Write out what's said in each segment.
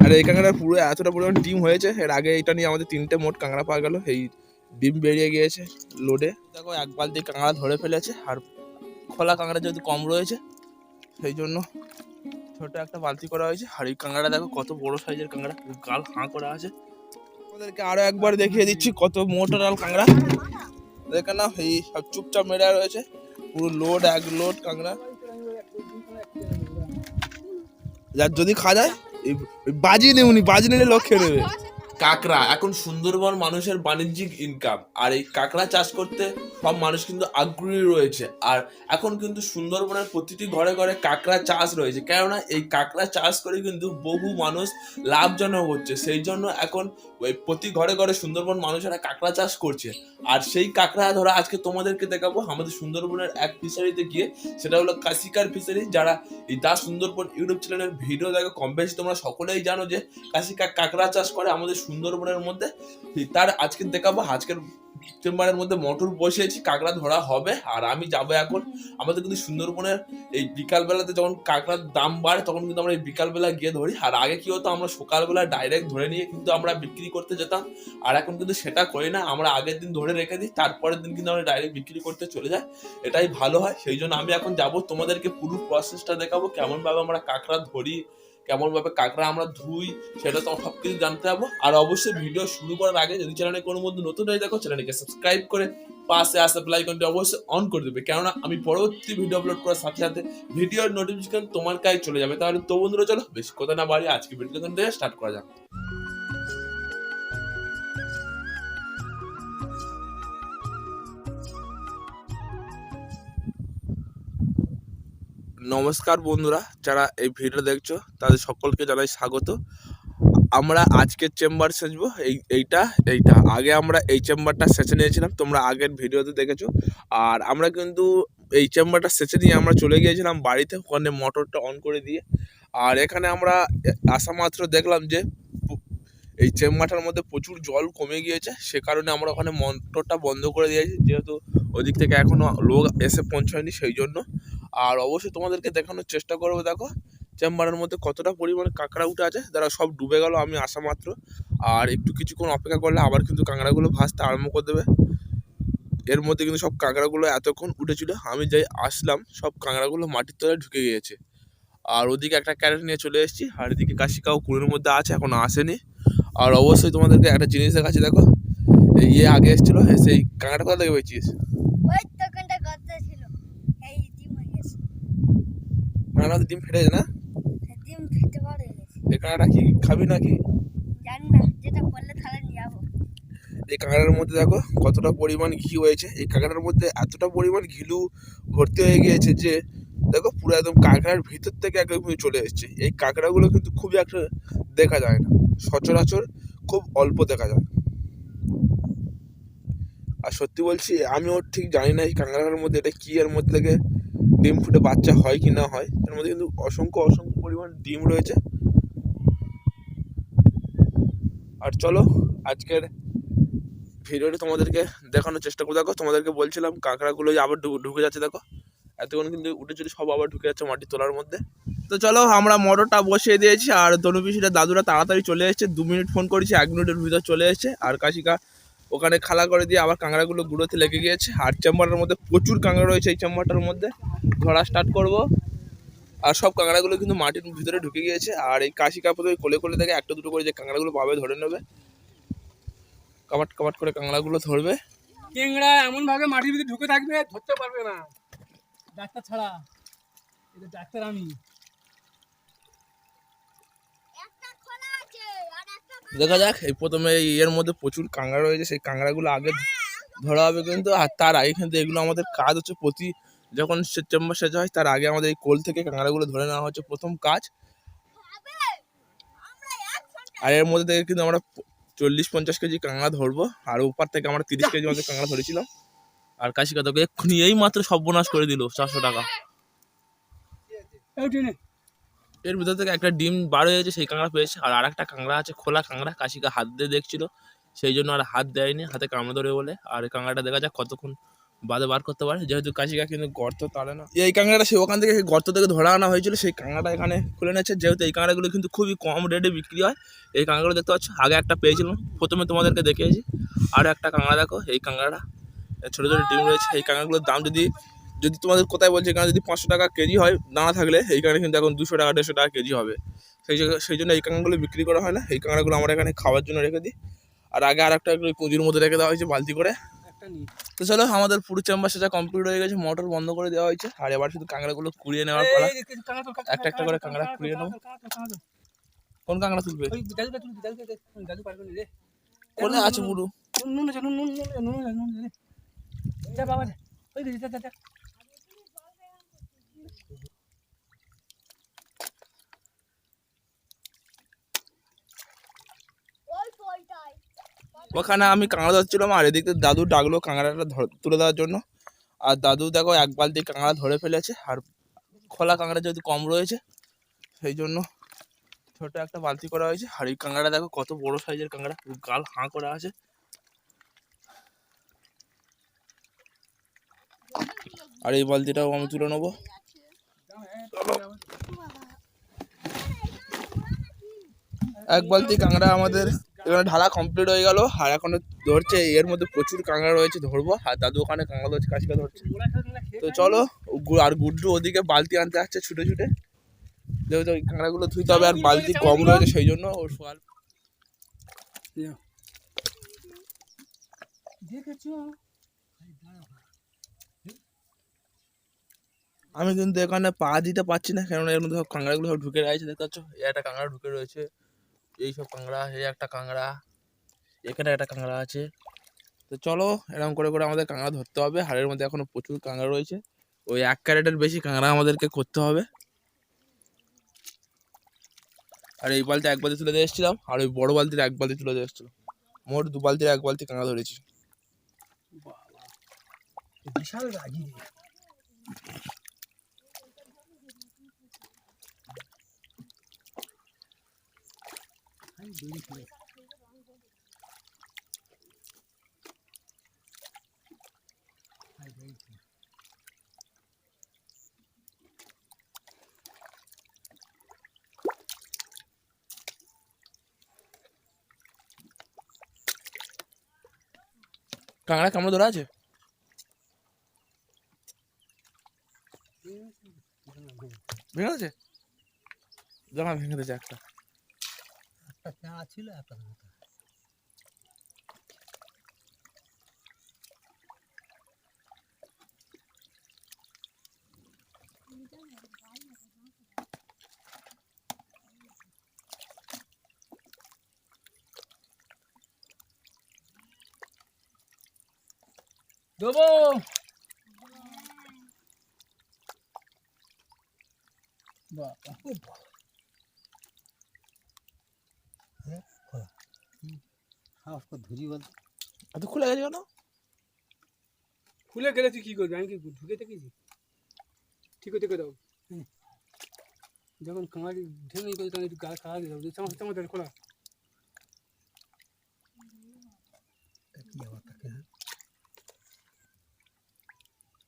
আর এই কাঁকড়ার পুরো এতটা পরিমাণ ডিম হয়েছে, এর আগে এটা নিয়ে আমাদের 3টে মোট কাঁকড়া পাওয়া গেল। এই ডিম বেরিয়ে গিয়েছে লোডে। দেখো এক বালতি কাঁকড়া ধরে ফেলেছে, আর খোলা কাঁকড়া যেহেতু কম রয়েছে সেই জন্য ছোট একটা বালতি করা হয়েছে। আর এই কাঁকড়া দেখো কত বড় সাইজের কাঁকড়া, গাল হাঁ করা আছে। ওদেরকে আরো একবার দেখিয়ে দিচ্ছি কত মোটা ডাল কাঁকড়া। দেখে না, এই সব চুপচাপ মেরা রয়েছে, পুরো লোড এক লোড কাঁকড়া। যার যদি খাওয়া যায় বাজি নেউনি, বাজি নিলে লোক খেয়ে নেবে। কাঁকড়া এখন সুন্দরবন মানুষের বাণিজ্যিক ইনকাম, আর এই কাঁকড়া চাষ করতে সব মানুষ কিন্তু আগ্রহী রয়েছে। আর এখন কিন্তু সুন্দরবনের প্রতিটি ঘরে ঘরে কাঁকড়া চাষ রয়েছে, কেননা এই কাঁকড়া চাষ করে কিন্তু বহু মানুষ লাভজনক হচ্ছে। সেই জন্য এখন ওই প্রতি ঘরে ঘরে সুন্দরবন মানুষেরা কাঁকড়া চাষ করছে। আর সেই কাঁকড়া ধরা আজকে তোমাদেরকে দেখাবো আমাদের সুন্দরবনের এক ফিশারিতে গিয়ে, সেটা হলো কাশিকার ফিশারি। যারা এই দা সুন্দরবন ইউটিউব চ্যানেলের ভিডিও দেখো কম বেশি তোমরা সকলেই জানো যে কাশিকা কাঁকড়া চাষ করে আমাদের সুন্দরবনের মধ্যে। তার আজকে দেখাবো, আজকের চেম্বারের মধ্যে মোটর বসিয়েছি, কাঁকড়া ধরা হবে। আর আমি যাবো এখন। আমাদের কিন্তু সুন্দরবনের এই বিকালবেলাতে যখন কাঁকড়ার দাম বাড়ে তখন কিন্তু আমরা এই বিকালবেলা গিয়ে ধরি। আর আগে কি হতো, আমরা সকালবেলা ডাইরেক্ট ধরে নিয়ে কিন্তু আমরা বিক্রি করতে যেতাম। আর এখন কিন্তু সেটা করি না, আমরা আগের দিন ধরে রেখে দিই, তারপরের দিন কিন্তু আমরা ডাইরেক্ট বিক্রি করতে চলে যাই। এটাই ভালো হয়। সেই জন্য আমি এখন যাব, তোমাদেরকে পুরো প্রসেসটা দেখাবো, কেমন ভাবে আমরা কাঁকড়া ধরি, কেমন ভাবে কাঁকড়া আমরা ধুই, সেটা তো সবকিছু জানতে পারবো। আর অবশ্যই ভিডিও শুরু করার আগে যদি চ্যানেলে কোনো মধ্যে নতুন হয়ে দেখো, চ্যানেলকে সাবস্ক্রাইব করে পাশে আসা বেল আইকনটি অবশ্যই অন করে দেবে, কেননা আমি পরবর্তী ভিডিও আপলোড করার সাথে সাথে ভিডিওর নোটিফিকেশন তোমার কাছে চলে যাবে। তাহলে তো বন্ধুরা চলো বেশি কথা না বাড়িয়ে আজকে ভিডিও দিয়ে স্টার্ট করা যাক। নমস্কার বন্ধুরা, যারা এই ভিডিও দেখছো তাদের সকলকে জানাই স্বাগত। আমরা আজকের চেম্বার সেচবো এইটা আগে আমরা এই চেম্বারটা সেচে নিয়েছিলাম, তোমরা আগের ভিডিওতে দেখেছো। আর আমরা কিন্তু এই চেম্বারটা সেচে নিয়ে আমরা চলে গিয়েছিলাম বাড়িতে, ওখানে মোটরটা অন করে দিয়ে। আর এখানে আমরা আসা মাত্র দেখলাম যে এই চেম্বারটার মধ্যে প্রচুর জল কমে গিয়েছে, সে কারণে আমরা ওখানে মোটরটা বন্ধ করে দিয়েছি, যেহেতু ওদিক থেকে এখনো লোক এসে পৌঁছায়নি সেই জন্য। আর অবশ্যই তোমাদেরকে দেখানোর চেষ্টা করবো, দেখো চেম্বারের মধ্যে কতটা পরিমাণে কাঁকড়া উঠে আছে, যারা সব ডুবে গেল আমি আসা মাত্র। আর একটু কিছুক্ষণ অপেক্ষা করলে আবার কিন্তু কাঁকড়াগুলো ভাসতে আরম্ভ করে দেবে। এর মধ্যে কিন্তু সব কাঁকড়াগুলো এতক্ষণ উঠেছিল, আমি যাই আসলাম সব কাঁকড়াগুলো মাটির তলায় ঢুকে গিয়েছে। আর ওদিকে একটা ক্যারেট নিয়ে চলে এসেছি, আর এদিকে কাশিকাও কুড়ের মধ্যে আছে, এখন আসেনি। আর অবশ্যই তোমাদেরকে একটা জিনিস দেখাচ্ছি, দেখো ইয়ে আগে এসেছিল, সেই কাঁকড়া কোথা থেকে পেয়েছিস? কাঁকড়া ডিম ফেটে গেছে না? এই কাঁকড়াটা কি খাবি নাকি? এই কাঁকড়ার মধ্যে দেখো কতটা পরিমাণ ঘি হয়েছে। এই কাঁকড়ার মধ্যে এতটা পরিমাণ ঘিলু ভর্তি হয়ে গিয়েছে যে দেখো পুরো একদম কাঁকড়ার ভিতর থেকে একদম চলে এসছে। এই কাঁকড়াগুলো কিন্তু খুবই একটা দেখা যায় না, সচরাচর খুব অল্প দেখা যায়। আর সত্যি বলছি আমিও ঠিক জানি না এই কাঁকড়ার মধ্যে এটা কি, এর মধ্যে থেকে ডিম ফুটে বাচ্চা হয় কি না হয়। এর মধ্যে কিন্তু অসংখ্য পরিমাণ ডিম রয়েছে। আর চলো আজকের ভিডিওটি তোমাদেরকে দেখানোর চেষ্টা করবো। দেখো তোমাদেরকে বলছিলাম কাঁকড়াগুলো আবার ঢুকে যাচ্ছে, দেখো এতক্ষণ কিন্তু উঠেছিল সব আবার ঢুকে যাচ্ছে মাটির তলার মধ্যে। তো চলো আমরা মোটরটা বসিয়ে দিয়েছি, আর তনুপিসিটা দাদুরা তাড়াতাড়ি চলে এসেছে, 2 মিনিট ফোন করেছি, 1 মিনিটের ভিতর চলে এসেছে। আর কাশিকা ওখানে খালা করে দিয়ে আবার কাঁকড়াগুলো গুঁড়োতে লেগে গিয়েছে। আর চেম্বারের মধ্যে প্রচুর কাঁকড়া রয়েছে, এই চেম্বারটার মধ্যে ধরা স্টার্ট করব। আর সব কাঁকড়াগুলো কিন্তু মাটির ভিতরে ঢুকে গিয়েছে। আর এই কাশিকা প্রথমে কোলে কোলে থেকে একটা দুটো করে যে কাঁকড়াগুলো পাবে ধরে নেবে, কামাট কামাট করে কাঁকড়াগুলো ধরবে। টেংরা এমন ভাবে মাটির ভিতরে ঢুকে থাকবে ধরতে পারবে না, ডাক্তার ছাড়া। এটা ডাক্তার আমি। দেখা যাক, এই প্রথমে এর মধ্যে প্রচুর কাঁকড়া রয়েছে, সেই কাঁকড়াগুলো আগে ধরা হবে কিন্তু। আর তার আগে কিন্তু এগুলো আমাদের কাজ হচ্ছে, প্রতি যখন চেম্বার সেচা হয় তার আগে আমাদের এই কোল থেকে কাঁকড়াগুলো ধরে নেওয়া হচ্ছে প্রথম কাজ। আর এর মধ্যে থেকে কিন্তু আমরা 40-50 কেজি কাঁকড়া ধরবো, আর উপর থেকে আমরা 30 কেজি মতো কাঁকড়া ধরেছিলাম। আর কাশিকা তোকে এক্ষুনি এই মাত্র সর্বনাশ করে দিল 400 টাকা। এর ভিতর থেকে একটা ডিম বার হয়েছে, সেই কাঁকড়া পেয়েছে। আর একটা কাঁকড়া আছে খোলা কাঁকড়া, কাশিকা হাত দিয়ে দেখছিল, সেই জন্য আর হাত দেয়নি, হাতে কামড়ে ধরে বলে। আর এই কাঁকড়াটা দেখা যাক কতক্ষণ বাদে বার করতে পারে, যেহেতু কাশিকা কিন্তু গর্ত তাড়ে না। এই কাঁকড়াটা সে ওখান থেকে গর্ত থেকে ধরে আনা হয়েছিল, সেই কাঁকড়াটা এখানে খুলে নিচ্ছে। যেহেতু এই কাঁকড়াগুলো কিন্তু খুবই কম রেটে বিক্রি হয়। এই কাঁকড়াগুলো দেখতে পাচ্ছ, আগে একটা পেয়েছিলাম, প্রথমে তোমাদেরকে দেখিয়েছি। আরও একটা কাঁকড়া দেখো, এই কাঁকড়াটা ছোটো ছোটো ডিম রয়েছে। এই কাঁকড়াগুলোর দাম যদি যদি তোমাদের কোথায় বলছে এখানে যদি 500 টাকা কেজি হয় দানা থাকলে, এই কাঁকড়া কিন্তু এখন 200 টাকা 150 টাকা কেজি হবে। সেই জন্য এই কাঁকড়াগুলো বিক্রি করা হয় না। এই কাঁকড়াগুলো আমরা এখানে খাওয়ার জন্য রেখে দিই। আর আগে আর একটা পুঁজির মধ্যে রেখে দেওয়া হয়েছে বালতি করে। তো চলো, আমাদের পুরো চেম্বার সেটা কমপ্লিট হয়ে গেছে, মোটর বন্ধ করে দেওয়া হয়েছে। আর এবার শুধু কাঁকড়াগুলো কুড়িয়ে নেওয়ার পালা। একটা একটা করে কাঁকড়া কুড়িয়ে নেবো। কোন কাঁকড়া তুলবে? কোনে আছে পুরো? ওখানে আমি কাঁকড়া ধরছিলাম, আর এদিকে দাদু ডাকলো কাঁকড়াটা তুলে দেওয়ার জন্য। আর দাদু দেখো এক বালতি কাঁকড়া ধরে ফেলেছে। আর খোলা কাঁকড়া যেহেতু কম রয়েছে, সেই জন্য ছোট একটা বালতি করা হয়েছে। আর এই কাঁকড়াটা দেখো কত বড় সাইজের কাঁকড়া, গাল হাঁ করে আছে। আর এই বালতিটাও আমি তুলে নেবো। এক বালতি কাঁকড়া আমাদের এখানে ঢালা কমপ্লিট হয়ে গেল। আর এখন ধরছে, এর মধ্যে প্রচুর কাঁকড়া রয়েছে, ধরবো। আর দাদু ওখানে কাঁকড়া ধরছে, কাশিকা ধরছে। তো চলো, আর গুড্ডু ওদিকে বালতি আনতে আসছে ছুটে ছুটে, যেহেতু ওই কাঁকড়াগুলো ধুইতে হবে। আর বালতি কম রয়েছে, সেই জন্য ওর সোয়াল। আমি কিন্তু এখানে পা দিতে পারছি না, কেননা এর মধ্যে সব কাঁকড়াগুলো সব ঢুকে রয়েছে। দেখতে পাচ্ছ, একটা কাঁকড়া ঢুকে রয়েছে, এই সব কাঁকড়া, এই একটা কাঁকড়া, এখানে একটা কাঁকড়া আছে। তো চলো, এরকম করে করে আমাদের কাঁকড়া ধরতে হবে। হাড়ের মধ্যে এখনো প্রচুর কাঁকড়া রয়েছে, ওই 1 ক্যারেটের বেশি কাঁকড়া আমাদেরকে করতে হবে। আর এই বালতি এক বালতি তুলে দিয়ে এসেছিলাম, আর ওই বড় বালতির 1 বালতি তুলে দিয়ে এসেছিলাম। মোট 2 বালতির 1 বালতি কাঁকড়া ধরেছি। বিশাল রাগি রে। কাঁকড়া কামড়ে ধরা আছে? ভেঙে গেছে? জামা ভেঙে দিয়েছে একটা। ছিল একটা। দেবো ধরি বল, এত খুলে গেছে কেন? খুলে গেলে তুই কি করবি? আমি কি ঢুকে দেখেছি? ঠিক হতে দাও, যখন কাঁড়ি ঢেঙে করে তখন একটু গায়ে খাওয়া দিয়ে দাও, চামচ চামচ খোলা।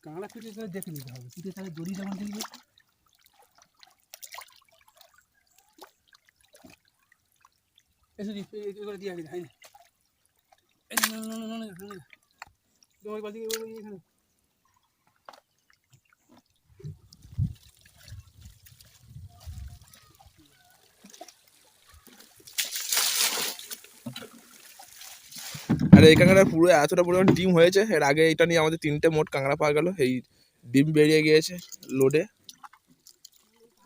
কাঁকড়া পিঠে করে দেখে নিতে হবে, পিঠে তাহলে দড়ি যেমন দেখবে। এসে করে দিয়ে আগে হয় না, তোমার বাড়ি এখানে। আর এই কাঁকড়ার পুরো এতটা পরিমাণ ডিম হয়েছে। এর আগে এটা নিয়ে আমাদের 3টে মোট কাঁকড়া পাওয়া গেল। এই ডিম বেরিয়ে গিয়েছে লোডে।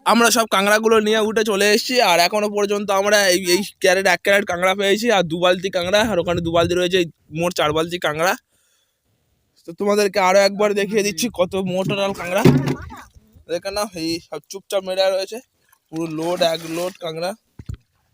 আমরা সব কাঁকড়াগুলো নিয়ে উঠে চলে এসেছি। আর এখনো পর্যন্ত আমরা এই 1 ক্যারেট কাঁকড়া পেয়েছি, আর 2 বালতি কাঁকড়া। আর ওখানে 2 বালতি রয়েছে, মোট 4 বালতি কাঁকড়া। তো তোমাদেরকে আরো একবার দেখিয়ে দিচ্ছি কত মোট টোটাল কাঁকড়া। দেখে নাও, এই সব চুপচাপ মেরে রয়েছে, পুরো লোড 1 লোড কাঁকড়া।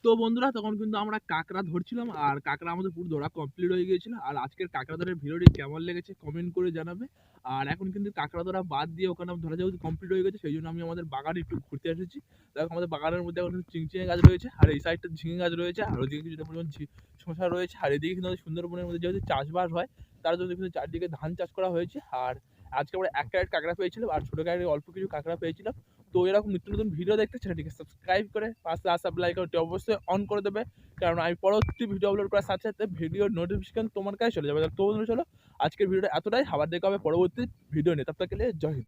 তো বন্ধুরা, তখন কিন্তু আমরা কাঁকড়া ধরছিলাম, আর কাঁকড়া আমাদের পুরো ধরা কমপ্লিট হয়ে গিয়েছিল। আর আজকের কাঁকড়া ধরার ভিডিওটি কেমন লেগেছে কমেন্ট করে জানাবে। আর এখন কিন্তু কাঁকড়া ধরা বাদ দিয়ে ওখানে ধরা যেহেতু কমপ্লিট হয়ে গেছে, সেই জন্য আমি আমাদের বাগানে একটু ঘুরতে এসেছি। দেখো, আমাদের বাগানের মধ্যে এখন চিংচিঙে গাছ রয়েছে, আর এই সাইডটা ঝিঙে গাছ রয়েছে, আর ওইদিকে কিছুটা পরিমাণ শসা রয়েছে। আর এদিকে কিন্তু সুন্দরবনের মধ্যে যেহেতু চাষবাস হয়, তার জন্য কিন্তু চারদিকে ধান চাষ করা হয়েছে। আর আজকে আমরা এক ক্যারেট কাঁকড়া পেয়েছিলাম আর ছোটো ক্যারেটে অল্প কিছু কাঁকড়া পেয়েছিলাম। তো এরকম নিত্য নতুন ভিডিও দেখতে চ্যানেলটিকে সাবস্ক্রাইব করে পাশে আসা বেল আইকনটি অবশ্যই অন করে দেবে, কারণ আমি পরবর্তী ভিডিও আপলোড করার সাথে সাথে ভিডিওর নোটিফিকেশন তোমার কাছে চলে যাবে। তো বন্ধুরা চলো আজকের ভিডিওটা এতটাই, আবার দেখা হবে পরবর্তী ভিডিও নিয়ে। তব তক के लिए জয় হিন্দ।